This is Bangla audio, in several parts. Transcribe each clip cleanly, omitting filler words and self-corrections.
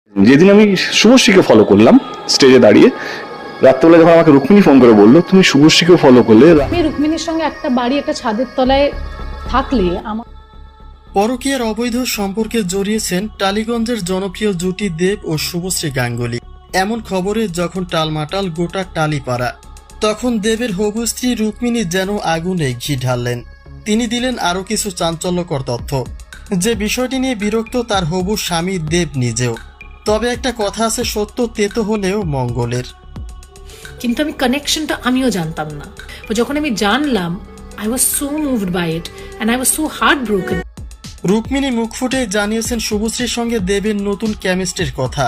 যেদিন আমি শুভশ্রীকে ফলো করলাম স্টেজে দাঁড়িয়ে, রাত্রেবেলা যখন আমাকে রুক্মিণী ফোন করে বললো তুমি শুভশ্রীকে ফলো করলে, আমি রুক্মিণীর সঙ্গে একটা বাড়ি, একটা ছাদের তলায় থাকলে আমার পরকীয়ার অবৈধ সম্পর্কে জড়িয়েছেন টালিগঞ্জের জনপ্রিয় জুটি দেব ও শুভশ্রী গাঙ্গুলি। এমন খবরে যখন টালমাটাল গোটা টালিপাড়া, তখন দেবের হবু স্ত্রী রুক্মিণী যেন আগুনে ঘি ঢাললেন। তিনি দিলেন আরও কিছু চাঞ্চল্যকর তথ্য, যে বিষয়টি নিয়ে বিরক্ত তার হবু স্বামী দেব নিজেও। তবে একটা কথা আছে, সত্য তেতো হলেও মঙ্গলের। কিন্তু আমি কানেকশনটা আমিও জানতাম না। যখন আমি জানলাম, I was so moved by it and I was so heart broken. Rukmini মুখ ফুটে জানিয়েছেন শুভশ্রীর সঙ্গে দেবের নতুন কেমিস্ট্রির কথা,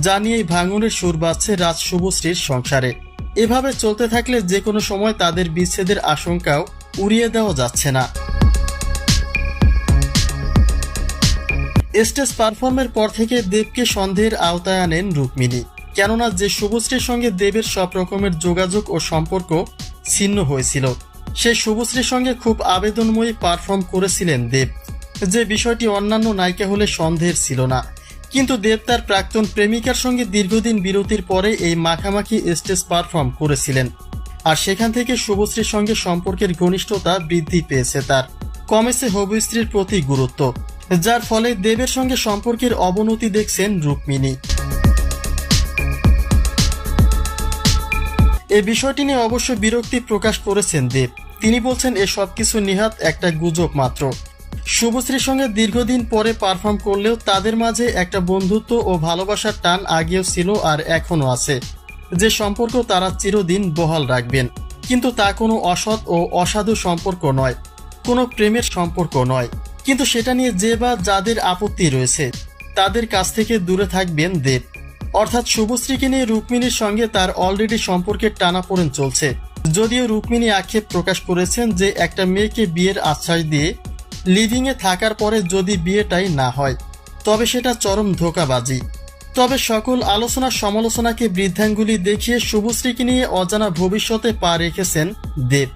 জানিয়েই ভাঙনের সুর বাজছে রাজ শুভশ্রীর সংসারে। এভাবে চলতে থাকলে যে কোনো সময় তাদের বিচ্ছেদের আশঙ্কাও উড়িয়ে দেওয়া যাচ্ছে না। স্টেজ পারফর্মের পর থেকে দেবকে সন্দেহের আওতায় আনেন রুক্মিণী, কেননা যে শুভশ্রীর সঙ্গে দেবের সব রকমের যোগাযোগ ও সম্পর্ক ছিন্ন হয়েছিল, সেই শুভশ্রীর সঙ্গে খুব আবেদনময়ী পারফর্ম করেছিলেন দেব, যে বিষয়টি অন্যান্য নায়িকা হলে সন্দেহের ছিল না। কিন্তু দেব তার প্রাক্তন প্রেমিকার সঙ্গে দীর্ঘদিন বিরতির পরে এই মাখামাখি স্টেজ পারফর্ম করেছিলেন, আর সেখান থেকে শুভশ্রীর সঙ্গে সম্পর্কের ঘনিষ্ঠতা বৃদ্ধি পেয়েছে, তার কমেছে হবু স্ত্রীর প্রতি গুরুত্ব, যার ফলে দেবের সঙ্গে সম্পর্কের অবনতি দেখছেন রুক্মিণী। এই বিষয়টি নিয়ে অবশ্য বিরক্তি প্রকাশ করেছেন দেব। তিনি বলছেন এ সবকিছু নিহাত একটা গুজব মাত্র। শুভশ্রীর সঙ্গে দীর্ঘদিন পরে পারফর্ম করলেও তাদের মাঝে একটা বন্ধুত্ব ও ভালোবাসার টান আগেও ছিল আর এখনো আছে, যে সম্পর্ক তারা চিরদিন বহাল রাখবেন। কিন্তু তা কোনো অসৎ ও অসাধু সম্পর্ক নয়, কোনো প্রেমের সম্পর্ক নয়। কিন্তু সেটা নিয়ে যে বা যাদের আপত্তি রয়েছে তাদের কাছ থেকে দূরে থাকবেন দেব। অর্থাৎ শুভশ্রীকে নিয়ে রুক্মিণীর সঙ্গে তার অলরেডি সম্পর্কের টানাপোড়েন চলছে। যদিও রুক্মিণী আক্ষেপ প্রকাশ করেছেন যে একটা মেয়েকে বিয়ের আশ্বাস দিয়ে লিভিংয়ে থাকার পরে যদি বিয়েটাই না হয় তবে সেটা চরম ধোঁকাবাজি। তবে সকল আলোচনা সমালোচনাকে বৃদ্ধাঙ্গুলি দেখিয়ে শুভশ্রীকে নিয়ে অজানা ভবিষ্যতে পা রেখেছেন দেব।